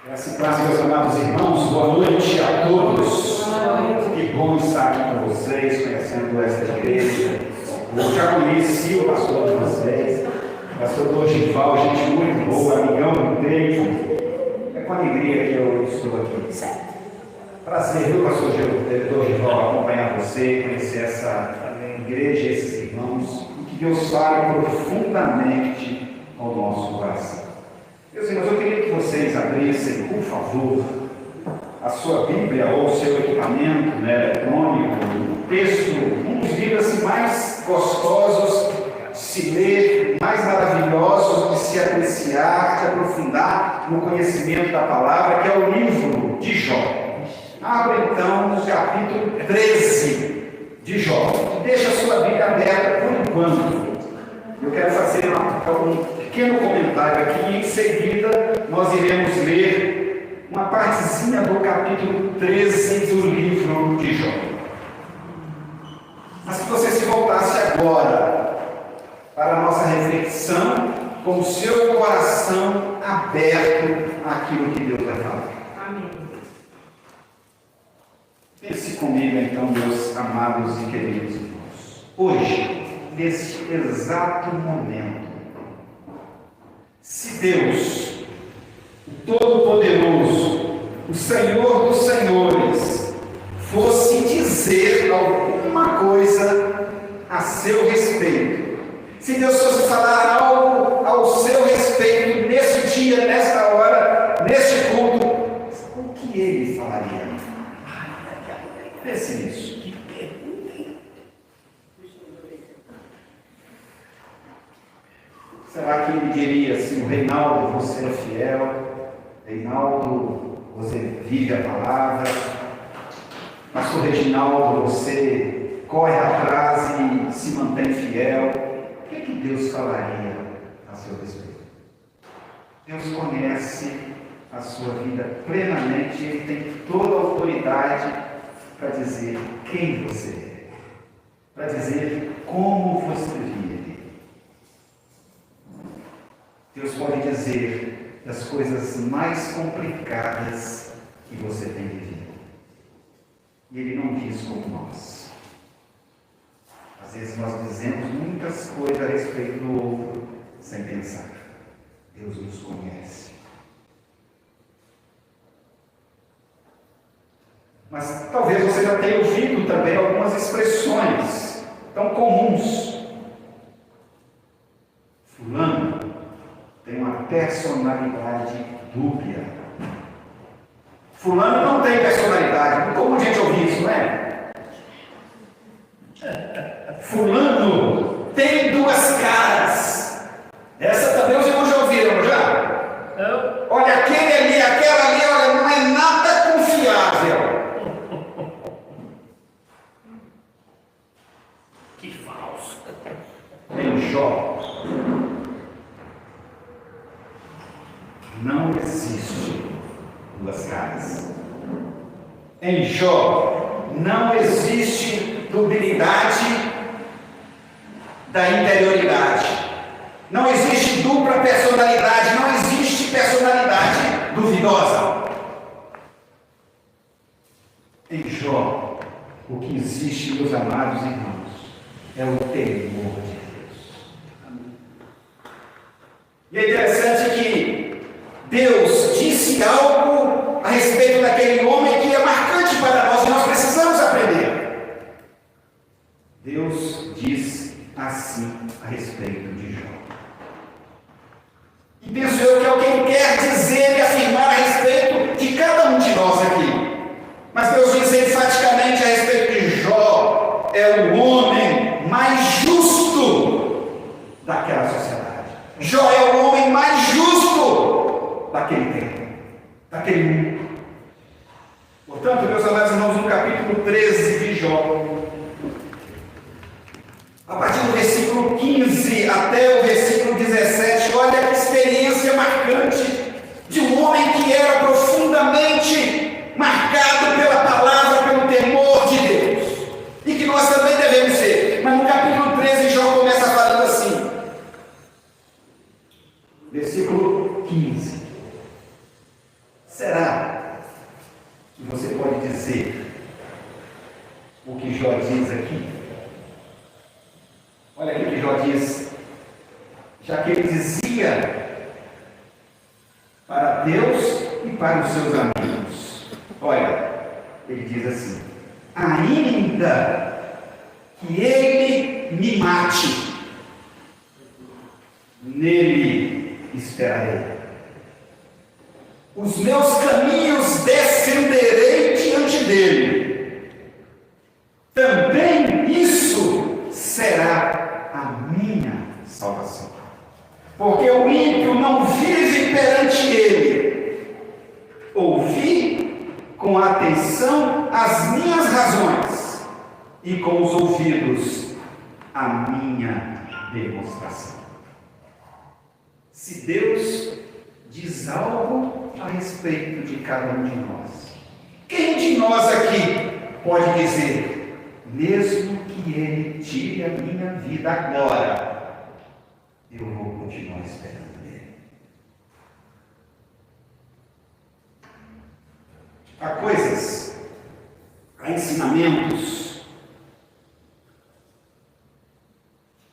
Graças e paz, meus amados irmãos, boa noite a todos. Que bom estar aqui com vocês, conhecendo esta igreja. Eu já conheci o pastor de vocês, pastor Dorival, gente muito boa, amigão do tempo. É com alegria que eu estou aqui. Prazer, viu, pastor Dorival, acompanhar você, conhecer essa igreja e esses irmãos, e que Deus fale profundamente ao nosso coração. Meus irmãos, eu queria que vocês abrissem, por favor, a sua Bíblia ou o seu equipamento eletrônico, um texto, um dos livros assim, mais gostosos de se ler, mais maravilhosos de se apreciar, de aprofundar no conhecimento da palavra, que é o livro de Jó. Abra então no capítulo 13 de Jó. Deixa a sua Bíblia aberta por enquanto. Eu quero fazer um pequeno comentário aqui e em seguida nós iremos ler uma partezinha do capítulo 13 do livro de Jó. Mas que você se voltasse agora para a nossa reflexão com o seu coração aberto àquilo que Deus vai falar. Amém. Pense comigo então, meus amados e queridos irmãos. Hoje, neste exato momento, se Deus, o Todo-Poderoso, o Senhor dos Senhores, fosse dizer alguma coisa a seu respeito, se Deus fosse falar algo ao seu respeito nesse dia, nesta hora, neste culto, o que ele falaria? Pense nisso. Será que ele diria assim: Reinaldo, você é fiel, Reinaldo, você vive a palavra, pastor Reginaldo, você corre atrás e se mantém fiel? O que é que Deus falaria a seu respeito? Deus conhece a sua vida plenamente, ele tem toda a autoridade para dizer quem você é, para dizer como você vive. Deus pode dizer das coisas mais complicadas que você tem vivido. E Ele não diz como nós. Às vezes nós dizemos muitas coisas a respeito do outro sem pensar. Deus nos conhece. Mas talvez você já tenha ouvido também algumas expressões tão comuns. Fulano tem uma personalidade dúbia. Fulano não tem personalidade. Como a gente ouve isso, não é? Fulano tem duas caras. Essa também os irmãos já ouviram, já? Não. Olha, aquele ali, aquela ali, olha, não é nada confiável. Que falso. Em Jó, não existe duas caras. Em Jó, não existe dubilidade da interioridade. Não existe dupla personalidade. Não existe personalidade duvidosa. Em Jó, o que existe, meus amados irmãos, é o temor de Deus. E é interessante que Deus disse algo a respeito daquele homem que é marcante para nós e nós precisamos aprender. Deus diz assim a respeito de Jó. E penso eu que é o que Ele quer dizer e afirmar a respeito de cada um de nós aqui. Mas Deus diz enfaticamente a respeito de Jó: é o homem mais justo daquela sociedade. Jó é o homem mais justo daquele tempo, daquele mundo. Portanto, meus amados irmãos, no capítulo 13 de Jó, a partir do versículo 15 até o versículo 17, olha que experiência marcante de um homem que era profundamente marcado pela palavra, pelo temor de Deus, e que nós também devemos ser. Mas no capítulo 13, Jó começa falando assim, versículo 15: Será que você pode dizer o que Jó diz aqui? Olha aqui o que Jó diz. Já que ele dizia para Deus e para os seus amigos. Olha, ele diz assim: ainda que ele me mate, nele esperarei. Os meus caminhos defenderei diante dele. Também isso será a minha salvação. Porque o ímpio não vive perante ele. Ouvi com atenção as minhas razões e com os ouvidos a minha demonstração. Se Deus diz algo a respeito de cada um de nós, quem de nós aqui pode dizer, mesmo que ele tire a minha vida agora, eu vou continuar esperando ele? Há coisas, há ensinamentos,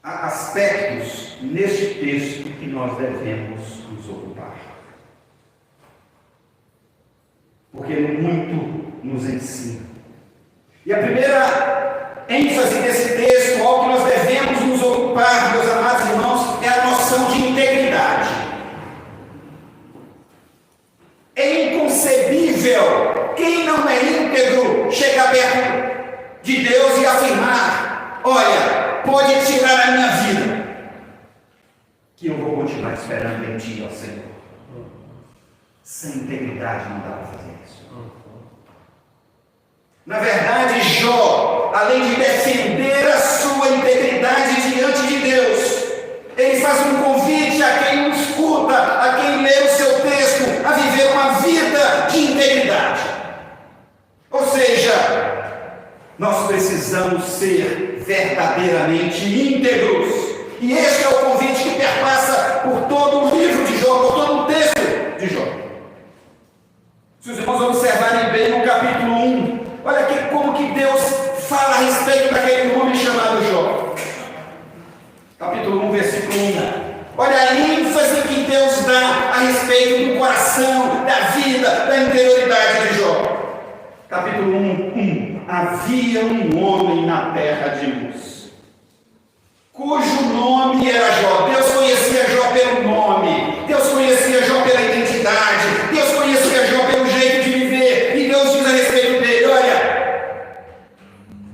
há aspectos neste texto que nós devemos nos ocupar. Porque ele muito nos ensina. E a primeira ênfase desse texto, ao que nós devemos nos ocupar, meus amados irmãos, é a noção de integridade. É inconcebível quem não é íntegro chegar perto de Deus e afirmar: olha, pode tirar a minha vida, que eu vou continuar esperando em ti, ó Senhor. Sem integridade não dá para fazer isso. Na verdade, Jó, além de defender a sua integridade diante de Deus, ele faz um convite a quem o escuta, a quem lê o seu texto, a viver uma vida de integridade. Ou seja, nós precisamos ser verdadeiramente íntegros. E este é o convite que perpassa por todo o livro de Jó, por todo o texto de Jó. Se os irmãos observarem bem no capítulo 1, olha aqui como que Deus fala a respeito daquele homem chamado Jó. Capítulo 1, versículo 1. Olha a ênfase que Deus dá a respeito do coração, da vida, da interioridade de Jó. Capítulo 1. Havia um homem na terra de Uz, cujo nome era Jó. Deus conhecia Jó pelo nome. Deus conhecia Jó pela identidade. Deus conhecia Jó pelo jeito de viver. E Deus diz a respeito dele: olha,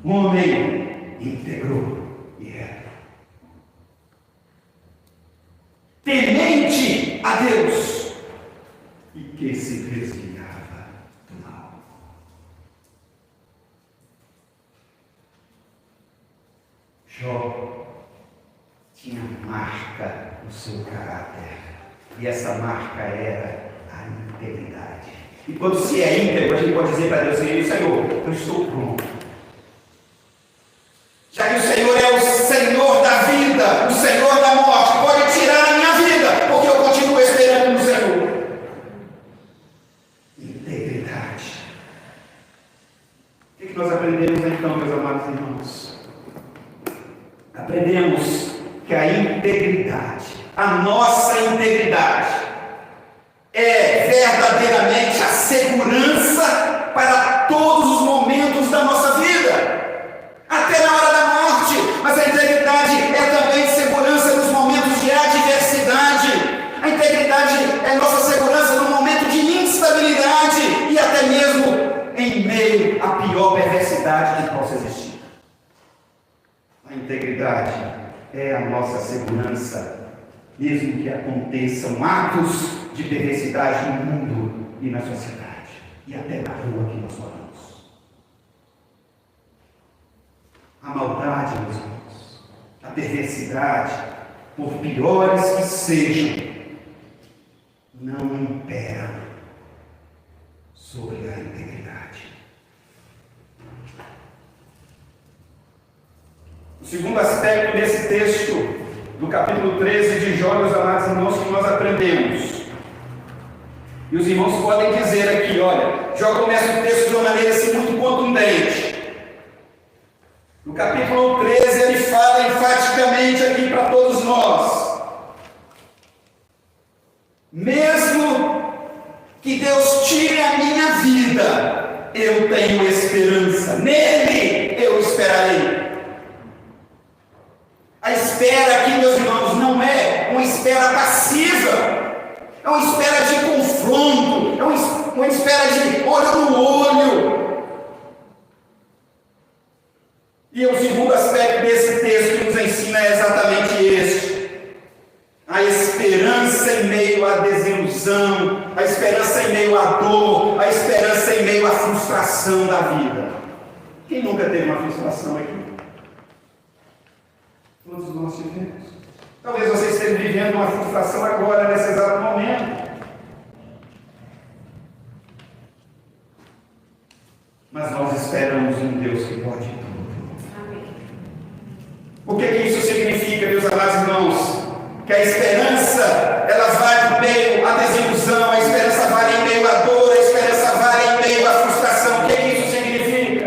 homem íntegro e reto, temente a Deus e que se desviava do mal. Jó tinha marca no seu caráter, e essa marca era a integridade. E quando se é íntegro, a gente pode dizer para Deus: Senhor, eu estou pronto. Já que o Senhor é o Senhor da vida, o Senhor da morte, pode tirar a minha vida, porque eu continuo esperando no Senhor. Integridade. O que nós aprendemos então, meus amados irmãos? Aprendemos que a integridade, a nossa integridade, é verdadeiramente a segurança para todos os momentos da nossa vida, até na hora da morte. Mas a integridade é também segurança nos momentos de adversidade. A integridade é nossa segurança no momento de instabilidade e até mesmo em meio à pior perversidade que possa existir. A integridade é a nossa segurança, mesmo que aconteçam atos de perversidade no mundo e na sociedade, e até na rua que nós moramos. A maldade, meus irmãos, a perversidade, por piores que sejam, não imperam sobre a integridade. O segundo aspecto desse texto, do capítulo 13 de Jó, meus amados irmãos, que nós aprendemos. E o os irmãos podem dizer aqui, olha, já começa o texto de uma maneira assim muito contundente. No capítulo 13 ele fala enfaticamente aqui para todos nós: mesmo que Deus tire a minha vida, eu tenho esperança, nele eu esperarei. A espera aqui, meus irmãos, não é uma espera passiva, é uma espera de confronto, é uma espera de olho no olho. E o segundo aspecto desse texto que nos ensina é exatamente este: a esperança em meio à desilusão, a esperança em meio à dor, a esperança em meio à frustração da vida. Quem nunca teve uma frustração aqui? Todos nós tivemos. Talvez você esteja vivendo uma frustração agora, nesse exato momento. Mas nós esperamos um Deus que pode tudo. Amém. O que isso significa, meus amados irmãos? Que a esperança, ela vai no meio à desilusão, a esperança vai em meio à dor, a esperança vai em meio à frustração. O que isso significa?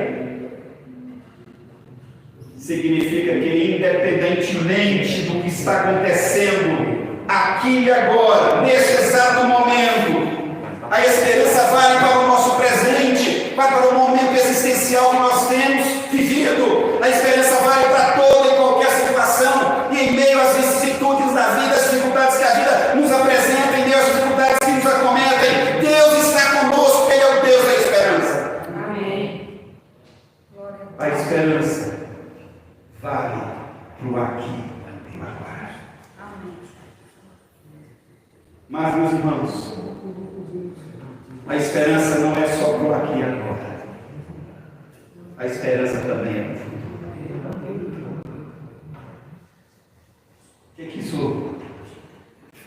Significa que, independentemente do que está acontecendo aqui e agora, nesse exato momento, a esperança vai para o nosso presente, vai para o momento existencial que nós temos vivido. A esperança vai para toda e qualquer situação, e em meio às vicissitudes da vida, as dificuldades que a vida nos apresenta, em meio às dificuldades que nos acometem, Deus está conosco, Ele é o Deus da esperança. Amém. A esperança vale para o aqui e para agora. Mas, meus irmãos, a esperança não é só para o aqui e agora. A esperança também é para o futuro. O que isso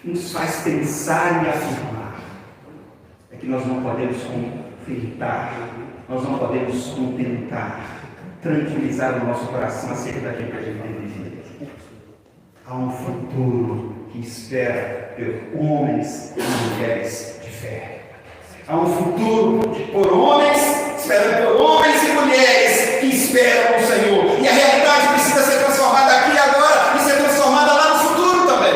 nos faz pensar e afirmar? É que nós não podemos confiar, nós não podemos contentar, tranquilizar o nosso coração acerca daquilo que a gente tem vivido. Há um futuro que espera por homens e mulheres de fé. Há um futuro por homens, esperando por homens e mulheres que esperam o Senhor. E a realidade precisa ser transformada aqui e agora e ser transformada lá no futuro também.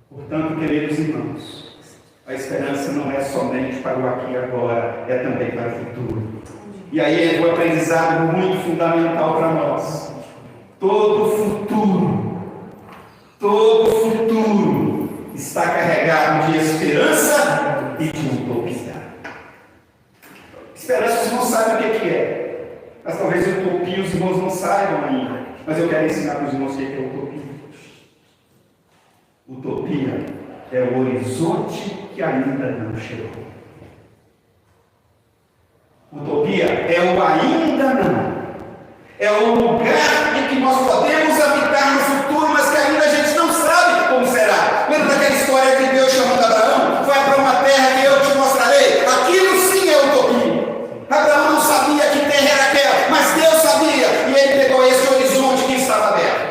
Portanto, queridos irmãos, a esperança não é somente para o aqui e agora, é também para o futuro. E aí é um aprendizado muito fundamental para nós. Todo futuro está carregado de esperança e de utopia. Esperança, vocês não sabem o que é. Mas talvez utopia os irmãos não saibam ainda. Mas eu quero ensinar para os irmãos o que é utopia. Utopia é o horizonte que ainda não chegou. Utopia é o ainda não. É o lugar em que nós podemos habitar no futuro, mas que ainda a gente não sabe como será. Lembra daquela história de Deus chamando Abraão? Vai para uma terra que eu te mostrarei. Aquilo sim é utopia. Abraão não sabia que terra era aquela, mas Deus sabia. E ele pegou esse horizonte que estava aberto.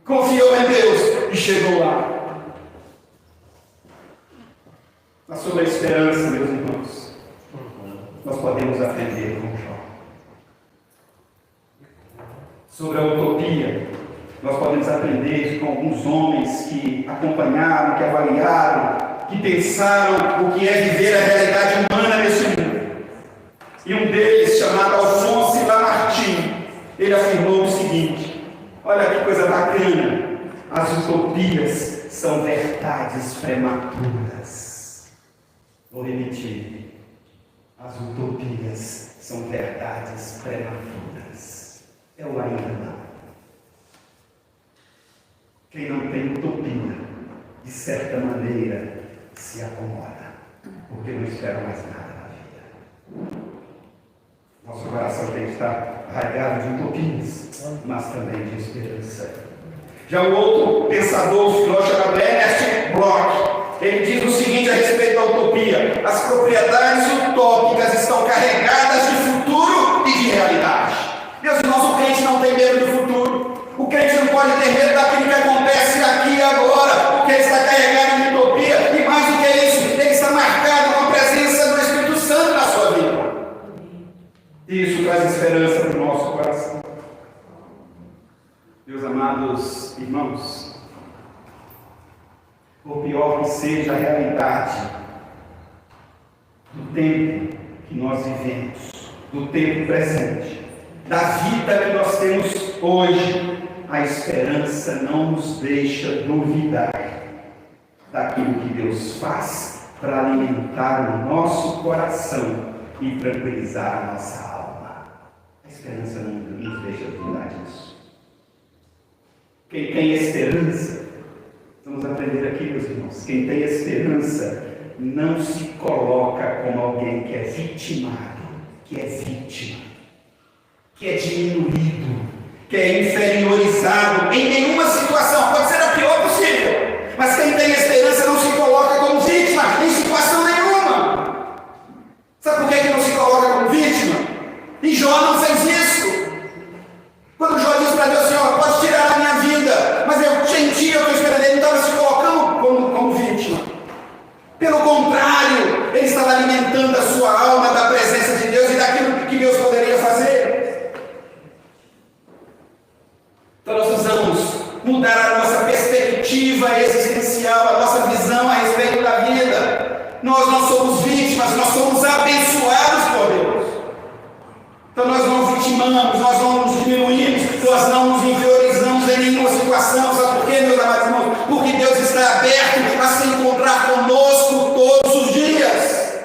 Confiou em Deus e chegou lá. Mas sobre a esperança, meus irmãos, nós podemos aprender com Jó. Sobre a utopia, nós podemos aprender com alguns homens que acompanharam, que avaliaram, que pensaram o que é viver a realidade humana nesse mundo. E um deles, chamado Alphonse Lamartine, ele afirmou o seguinte: olha que coisa bacana, as utopias são verdades prematuras. Vou repetir, as utopias são verdades prematuras. É o ainda não. Quem não tem utopia, de certa maneira, se acomoda, porque não espera mais nada na vida. Nosso coração tem que estar regado de utopias, mas também de esperança. Já o outro pensador, filósofo chamado Ernest Bloch, ele diz o seguinte a respeito da utopia: as propriedades utópicas estão carregadas de futuro e de realidade. Meus irmãos, o crente não tem medo do futuro. O crente não pode ter medo daquilo que acontece aqui e agora, porque ele está carregado Amados irmãos, por pior que seja a realidade do tempo que nós vivemos, do tempo presente, da vida que nós temos hoje, a esperança não nos deixa duvidar daquilo que Deus faz para alimentar o nosso coração e tranquilizar a nossa alma. A esperança não nos deixa duvidar disso. Quem tem esperança, vamos aprender aqui, meus irmãos, quem tem esperança não se coloca como alguém que é vitimado, que é vítima, que é diminuído, que é inferiorizado em nenhuma situação, pode ser a pior possível, mas quem tem esperança não se coloca como vítima em situação nenhuma. Sabe por que não se coloca como vítima? E Jó não fez isso. Quando Jó disse para Deus, Senhor, pode tirar a minha vida, mas eu senti, eu estou esperando, ele não estava se colocando como vítima. Pelo contrário, ele estava alimentando a sua alma da presença de Deus e daquilo que Deus poderia fazer. Então nós precisamos mudar a nossa perspectiva existencial, a nossa visão a respeito da vida. Nós não somos vítimas, nós somos abençoados por Deus. Então nós não vitimamos, nós não nos diminuímos, nós não nos inferiorizamos em nenhuma situação. Sabe por quê, meus amados irmãos? Porque Deus está aberto a se encontrar conosco todos os dias.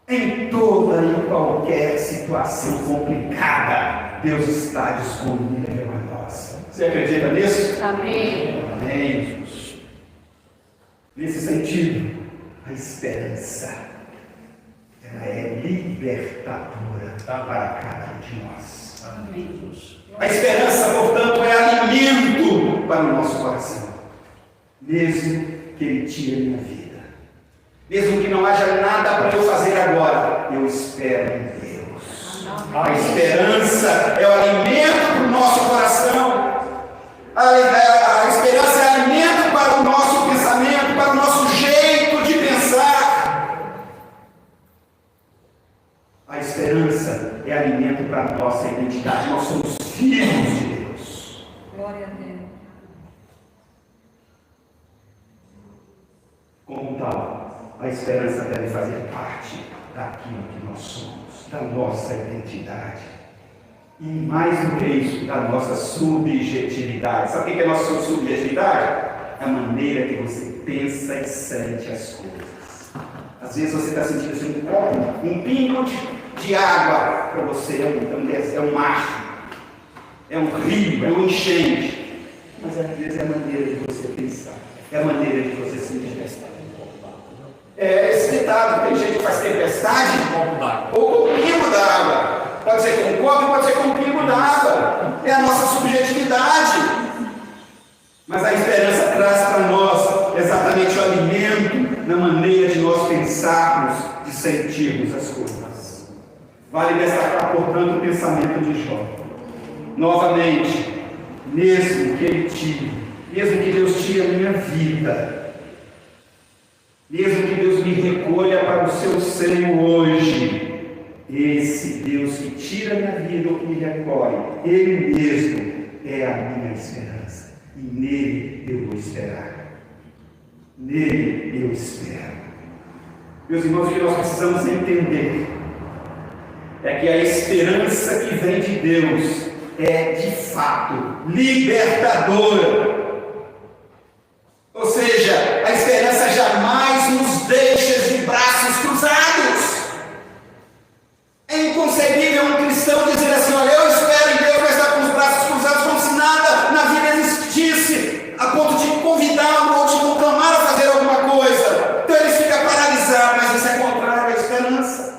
Em toda e qualquer situação complicada, Deus está disponível a nós. Você acredita nisso? Amém. Amém, Jesus. Nesse sentido, a esperança ela é libertadora para cada um de nós. Amém, Jesus. A esperança, portanto, é alimento para o nosso coração. Mesmo que Ele tire a minha vida, mesmo que não haja nada para eu fazer agora, eu espero em Deus. A esperança é o alimento para o nosso coração. A esperança é alimento para o nosso pensamento, para o nosso jeito de pensar. A esperança é alimento para a nossa identidade. Nós somos filhos de Deus. Glória a Deus. Como tal, a esperança deve fazer parte daquilo que nós somos, da nossa identidade. E mais do que isso, da nossa subjetividade. Sabe o que é a nossa subjetividade? É a maneira que você pensa e sente as coisas. Às vezes você está sentindo assim um pingo de água para você, é um mar, é um rio, é um enchente. Mas às vezes é a maneira de você pensar, é a maneira de você se manifestar. Esse ditado, tem gente que faz tempestade ou com o pingo d'água. Pode ser com um copo, pode ser com um pingo d'água. É a nossa subjetividade. Mas a esperança traz para nós exatamente o alimento na maneira de nós pensarmos, de sentirmos as coisas. Vale destacar, portanto, o pensamento de Jó. Novamente, mesmo que ele tire, mesmo que Deus tire a minha vida, mesmo que Deus me recolha para o seu seio hoje, esse Deus que tira a minha vida ou que me recolhe, Ele mesmo é a minha esperança. E nele eu vou esperar. Nele eu espero. Meus irmãos, o que nós precisamos entender é que a esperança que vem de Deus é de fato libertadora. Ou seja, a esperança jamais nos deixa de braços cruzados. É inconcebível um cristão dizer assim: olha, eu espero em Deus, vai estar com os braços cruzados, como se nada na vida existisse, a ponto de convidá-lo ou de proclamar a fazer alguma coisa. Então ele fica paralisado, mas isso é contrário à esperança.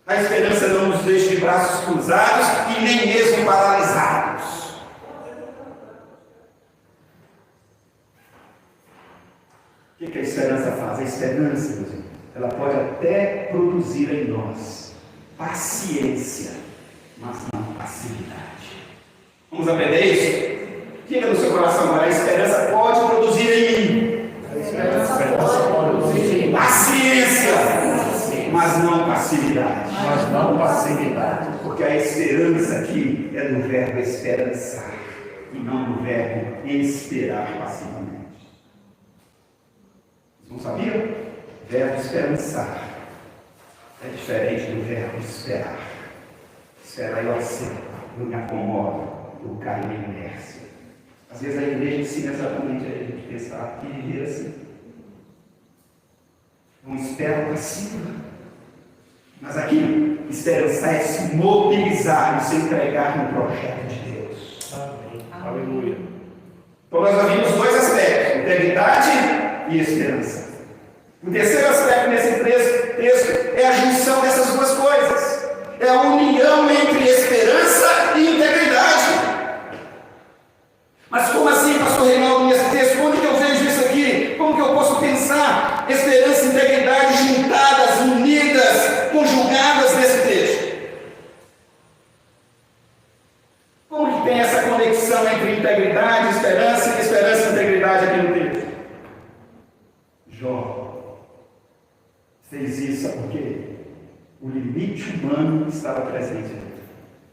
A esperança não nos deixa de braços cruzados e nem mesmo paralisados. O que a esperança faz? A esperança, meus irmãos, ela pode até produzir em nós paciência, mas não passividade. Vamos aprender isso? Diga no seu coração agora: a esperança pode produzir em mim. A esperança pode produzir em mim Paciência, mas não passividade. mas não passividade. Porque a esperança aqui é do verbo esperançar. e não do verbo esperar passivamente. Vocês não sabiam? O verbo esperançar é diferente do verbo esperar. Esperar eu aceito, eu me acomodo, eu caio na inércia. Às vezes a igreja ensina exatamente a gente pensar e viver assim. Não espera passiva. Mas aqui, esperançar é se mobilizar e se entregar no projeto de Deus. Amém. Aleluia. Então nós vimos dois aspectos, integridade e esperança. O terceiro aspecto nesse texto é a junção dessas duas coisas. É a união entre esperança e integridade. Mas como assim, pastor Reinaldo, nesse texto? Onde que eu vejo isso aqui? Como que eu posso pensar esperança e integridade juntadas, unidas, conjugadas nesse texto? Como que tem essa conexão entre integridade, esperança e integridade aqui no texto? Jó fez isso, sabe por quê? O limite humano estava presente.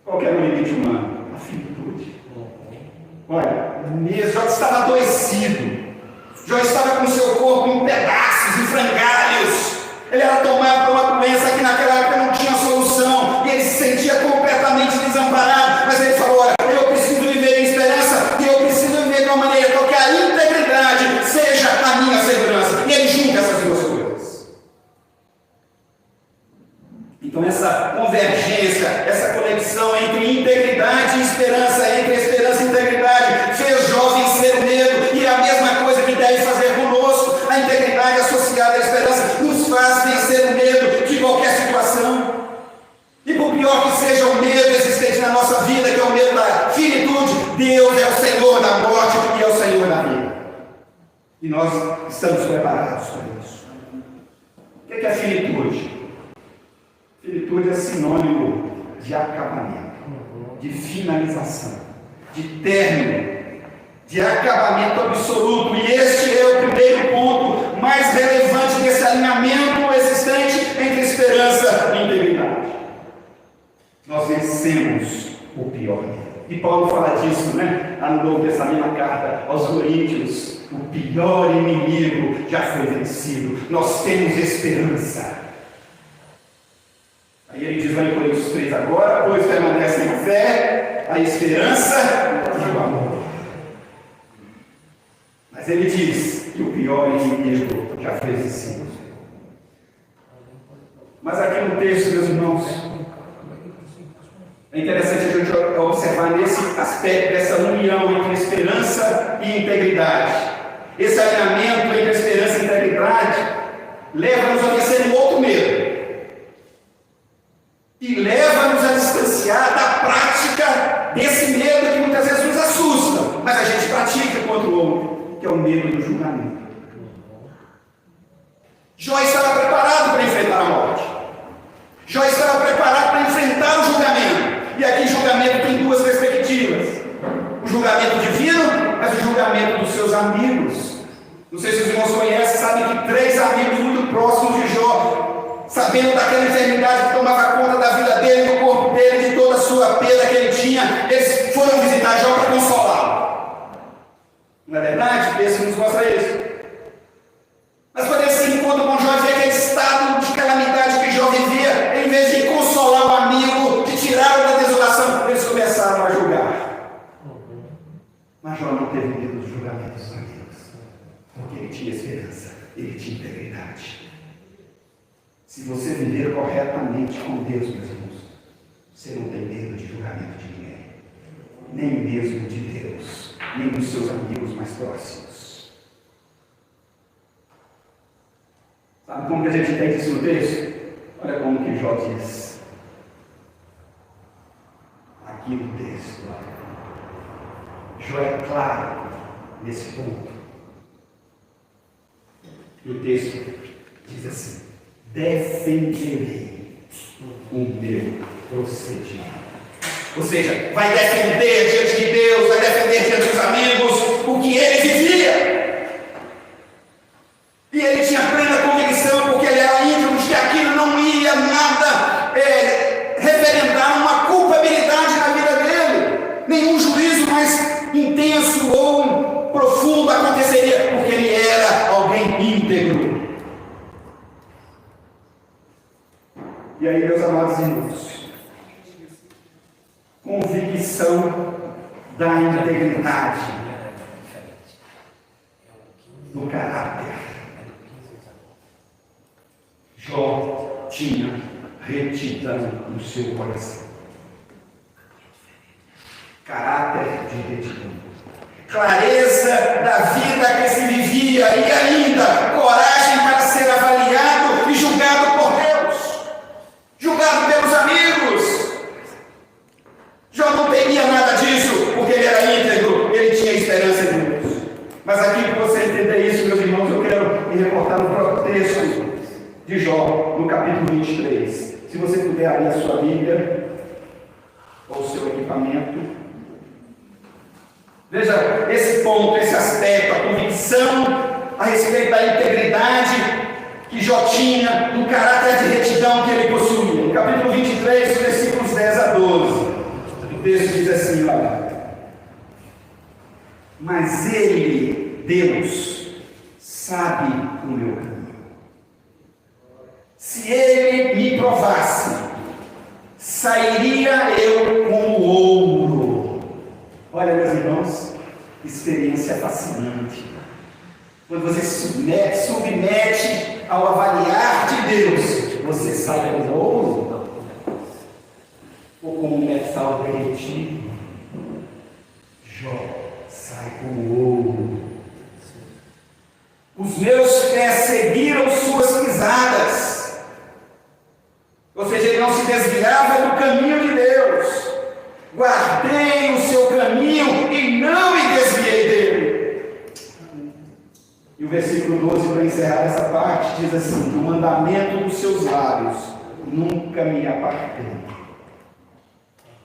Qual que era o limite humano? A finitude. Olha, Jó estava adoecido. Jó estava com seu corpo em pedaços, em frangalhos. Ele era tomado por uma doença que naquela época não tinha solução. E ele se sentia completamente desamparado. Mas ele falou, olha, eu preciso viver em esperança. E eu preciso viver de uma maneira que a integridade seja a minha segurança. E ele junta essas duas coisas. Então essa convergência, essa conexão entre integridade e esperança, entre esperança e integridade, fez Jó vencer o medo. E é a mesma coisa que deve fazer conosco. A integridade associada à esperança nos faz vencer o medo de qualquer situação. E por pior que seja o medo existente na nossa vida, que é o medo da finitude, Deus é o Senhor da morte e é o Senhor da vida. E nós estamos preparados para isso. O que é a finitude? Finitude é sinônimo de acabamento, de finalização, de término, de acabamento absoluto. E este é o primeiro ponto mais relevante desse alinhamento existente entre esperança e integridade. Nós vencemos o pior. E Paulo fala disso, né? Lá no Novo Testamento, na carta aos Coríntios. O pior inimigo já foi vencido. Nós temos esperança. Aí ele diz lá em Coríntios 3 agora, pois permanecem a fé, a esperança e o amor. Mas ele diz que o pior inimigo já foi vencido. Mas aqui no texto, meus irmãos, é interessante a gente observar nesse aspecto dessa união entre esperança e integridade. Esse alinhamento entre esperança e integridade leva-nos a vencer um outro medo. E leva-nos a distanciar da prática desse medo que muitas vezes nos assusta, mas a gente pratica contra o outro, que é o medo do julgamento. Jó estava preparado para enfrentar a morte. Jó estava preparado para enfrentar o julgamento. E aqui julgamento tem duas perspectivas. O julgamento divino, mas o julgamento dos seus amigos. Não sei se os irmãos conhecem, sabem que 3 amigos muito próximos de Jó, sabendo daquela enfermidade que tomava conta da vida dele, do corpo dele, de toda a sua perda que ele tinha, eles foram visitar Jó para consolá-lo. Não é verdade? O texto nos mostra isso. Mas quando eles se encontram com Jó e vê aquele estado de calamidade que Jó vivia, em vez de consolar o amigo, de tirá-lo da desolação, eles começaram a julgar. Mas Jó não teve medo dos julgamentos dos amigos, porque ele tinha esperança, ele tinha integridade. Se você viver corretamente com Deus, meus irmãos, você não tem medo de julgamento de ninguém, nem mesmo de Deus, nem dos seus amigos mais próximos. Sabe como que a gente entende isso no texto? Olha como que Jó diz. Aqui no texto. Jó é claro nesse ponto. E o texto diz assim: defenderei o meu procedimento. Ou seja, vai defender diante de Deus, vai defender diante dos amigos o que ele vivia. E ele tinha plena convicção, porque ele era íntimo, de que aquilo não ia nada referendar uma culpabilidade na vida dele, nenhum juízo mais intenso E aí, meus amados irmãos, convicção da integridade, do caráter. Jó tinha retidão no seu coração. Caráter de retidão. Clareza da vida que se vivia e ainda coragem para ser avaliado e julgado por Deus, julgado pelos amigos. Jó não teria nada disso porque ele era íntegro, ele tinha esperança em Deus. Mas aqui, para você entender isso, meus irmãos, eu quero me reportar no próprio texto de Jó, no capítulo 23. Se você puder abrir a sua Bíblia ou o seu equipamento. Veja esse ponto, esse aspecto, a convicção a respeito da integridade que Jó tinha, do caráter de retidão que ele possuía. No capítulo 23, versículos 10 a 12, o texto diz assim, olha: mas ele, Deus, sabe o meu caminho. Se ele me provasse, sairia eu como ouro. Olha, meus irmãos, experiência fascinante. Quando você submete ao avaliar de Deus, você sai como ouro ou como metal derretido. Jó sai como ouro. Os meus pés seguiram suas pisadas. Ou seja, ele não se desviava do caminho de Deus. Guardei o seu caminho e não me desviei dele. E o versículo 12, para encerrar essa parte, diz assim: do mandamento dos seus lábios nunca me apartei.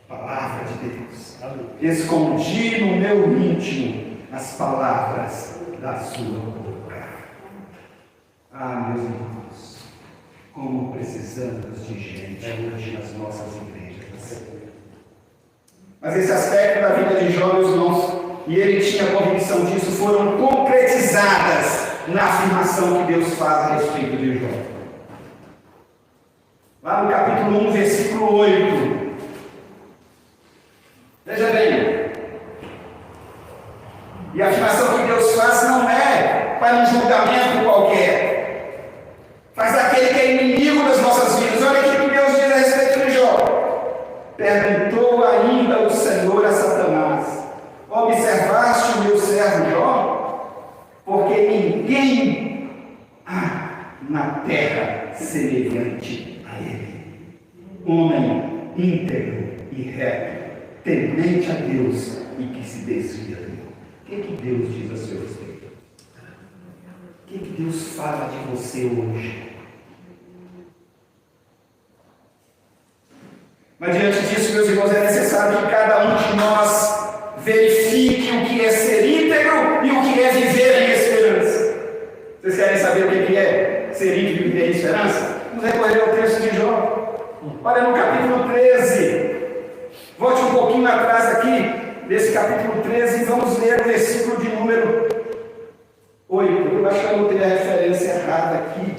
Palavra de Deus. Escondi no meu íntimo as palavras da sua boca. Ah, meus irmãos, como precisamos de gente hoje nas nossas igrejas. Mas esse aspecto da vida de Jó, meus irmãos, e ele tinha convicção disso, foram concretizadas na afirmação que Deus faz a respeito de Jó. Lá no capítulo 1, versículo 8. Veja bem. E a afirmação que Deus faz não é para um julgamento qualquer. Faz aquele que é inimigo das nossas vidas. Olha aqui o que Deus diz a respeito de Jó. Perguntou ainda o Senhor a Satanás: observaste o meu servo Jó? Porque ninguém há na terra semelhante a ele. Homem íntegro e reto, temente a Deus e que se desvia dele. O que Deus diz a seu respeito? O que Deus fala de você hoje? Mas diante disso, meus irmãos, é necessário que cada um de nós verifique o que é ser íntegro e o que é viver em esperança. Vocês querem saber o que é ser íntegro e viver em esperança? Vamos recorrer ao texto de Jó. Olha no capítulo 13. Volte um pouquinho atrás aqui, desse capítulo 13, e vamos ler o versículo de número 8. Eu acho que eu anotei a referência errada aqui.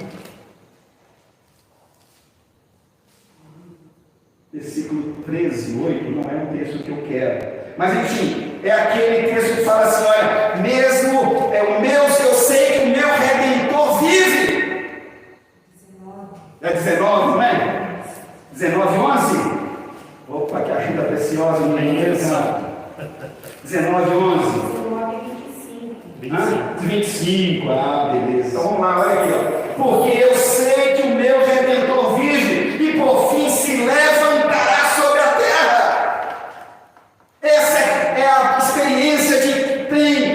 Versículo 13, 8, não é um texto que eu quero. Mas enfim, é aquele texto que fala assim: olha, mesmo é o meu, eu sei que o meu Redentor vive. 19. É 19, não é? 19, 11? Opa, que ajuda preciosa no inglês. 19, 11. 25. Ah, beleza. Então vamos lá, olha aqui, ó. Porque eu sei que o meu Redentor vive e por fim se levantará sobre a terra. Essa é a experiência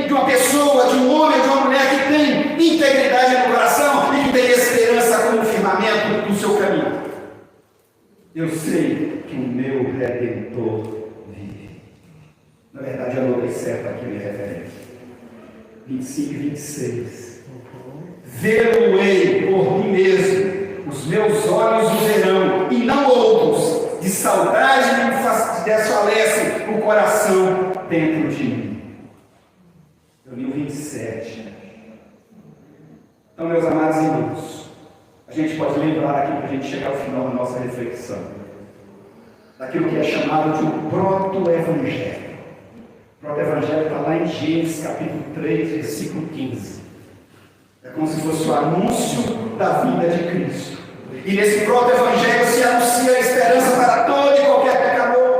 de uma pessoa, de um homem, de uma mulher que tem integridade no coração e que tem esperança como firmamento do seu caminho. Eu sei que o meu Redentor vive. Na verdade, eu anotei certo aqui minha referência. 25 e 26. Vê-lo-ei por mim mesmo, os meus olhos o verão, e não outros. De saudade me desfalece o coração dentro de mim. Eu li o 27. Então, meus amados irmãos, a gente pode lembrar aqui para a gente chegar ao final da nossa reflexão, daquilo que é chamado de um proto-evangelho. O proto-evangelho está lá em Gênesis capítulo 3, versículo 15. É como se fosse o anúncio da vinda de Cristo. E nesse proto-evangelho se anuncia a esperança para todo e qualquer pecador.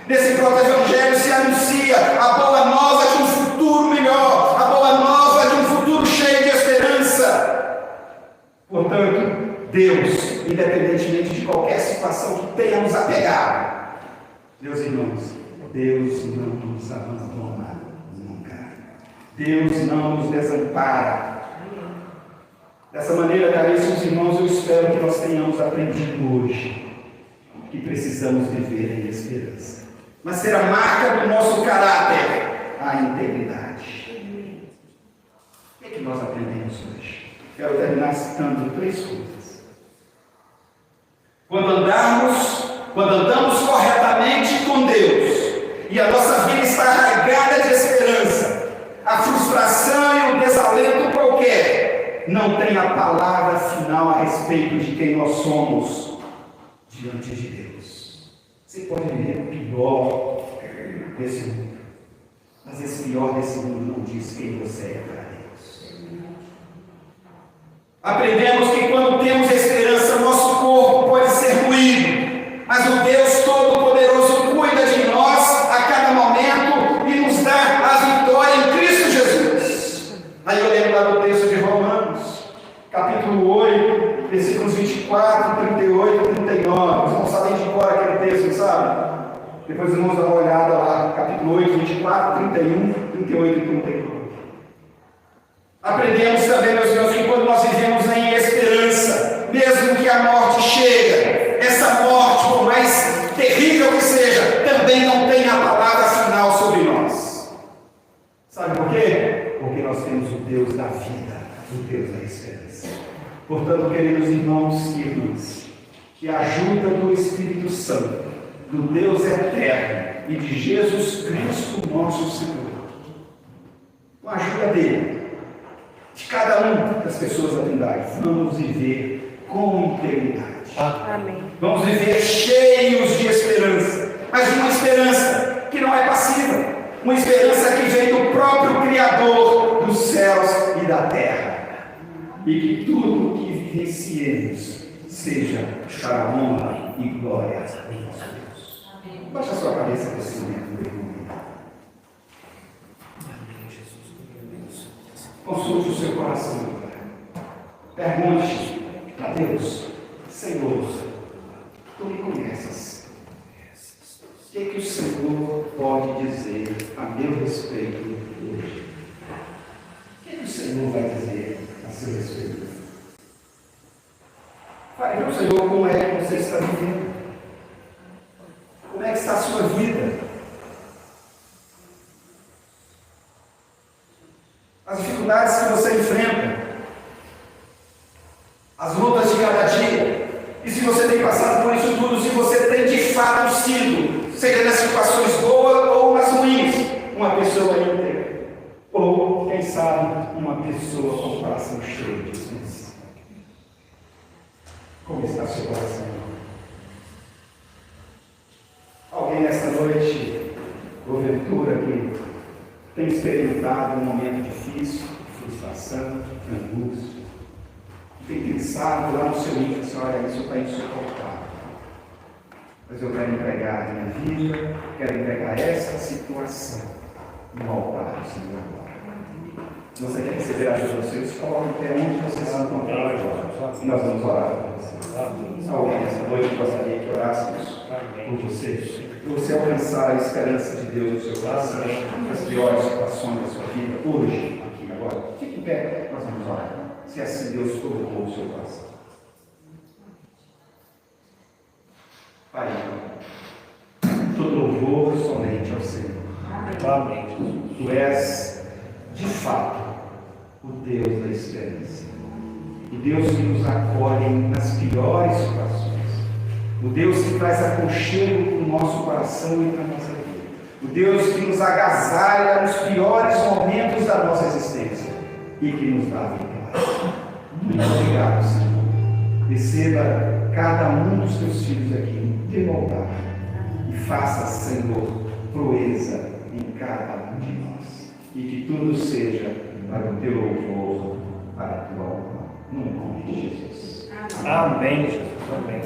Nesse proto-evangelho se anuncia a boa nova de um futuro melhor, a boa nova de um futuro cheio de esperança. Portanto, Deus, independentemente de qualquer situação que tenha nos apegado, meus irmãos, Deus não nos abandona nunca. Deus não nos desampara. Dessa maneira, caríssimos irmãos, eu espero que nós tenhamos aprendido hoje que precisamos viver em esperança. Mas ser a marca do nosso caráter, a integridade. O que nós aprendemos hoje? Quero terminar citando 3 coisas. Quando andamos corretamente com Deus, e a nossa vida está arraigada de esperança, a frustração e o desalento qualquer não tem a palavra final a respeito de quem nós somos diante de Deus. Você pode viver o pior desse mundo, mas esse pior desse mundo não diz quem você é para Deus. Aprendemos que quando temos esperança, nosso corpo pode ser ruído, mas o Deus Todo-Poderoso cuida de nós a cada momento e nos dá a vitória em Cristo Jesus. Aí eu lembro lá do texto de Romanos, capítulo 8, versículos 24, 38 e 39. Vocês não sabem de cor aquele texto, sabe? Depois vamos dar uma olhada lá, capítulo 8, 24, 31, 38 e 39. Aprendemos também, meus irmãos, que quando nós vivemos em esperança, mesmo que a morte chegue, essa morte, por mais terrível que seja, também não tem a palavra final sobre nós. Sabe por quê? Porque nós temos o Deus da vida, o Deus da esperança. Portanto, queridos irmãos e irmãs, que a ajuda do Espírito Santo, do Deus eterno e de Jesus Cristo, nosso Senhor, com a ajuda dele, de cada uma das pessoas da Trindade, vamos viver com integridade. Amém. Vamos viver cheios de esperança, mas uma esperança que não é passiva, uma esperança que vem do próprio Criador dos céus e da terra, e que tudo o que vivenciemos seja para a honra e glória do nosso Deus. Baixa a sua cabeça para esse momento, meu irmão. Consulte o seu coração agora. Pergunte a Deus: Senhor, tu me conheces. O que o Senhor pode dizer a meu respeito hoje? O que o Senhor vai dizer a seu respeito? Fale para o Senhor como é que você está vivendo. Como é que está a sua vida? As dificuldades que você enfrenta, as lutas de cada dia, e se você tem passado por isso tudo, se você tem de fato sido, seja nas situações boas ou nas ruins, uma pessoa íntegra, ou, quem sabe, uma pessoa com o coração cheio de esperança. Como está seu coração? Alguém nesta noite, porventura, que tem experimentado um momento difícil, de frustração, de angústia, tem pensado lá no seu íntimo, assim, olha, isso está insuportável, mas eu quero entregar a minha vida, quero entregar essa situação no altar do Senhor agora. Se você quer receber a ajuda dos seus, coloque até onde você se encontrar agora. Nós vamos orar por você. Alguém nessa noite gostaria que orássemos por você? Você alcançar a esperança de Deus no seu coração, nas piores situações da sua vida, hoje, aqui, agora. Fique em pé, nós vamos orar. Se assim Deus colocou o seu coração. Pai, todo louvor somente ao Senhor. Amém. Tu és, de fato, o Deus da esperança. O Deus que nos acolhe nas piores situações. O Deus que traz aconchego para o nosso coração e para a nossa vida. O Deus que nos agasalha nos piores momentos da nossa existência e que nos dá a vitória. Muito obrigado, Senhor. Receba cada um dos teus filhos aqui no teu altar e faça, Senhor, proeza em cada um de nós. E que tudo seja para o teu louvor, para a tua honra. No nome de Jesus. Amém, Jesus. Amém.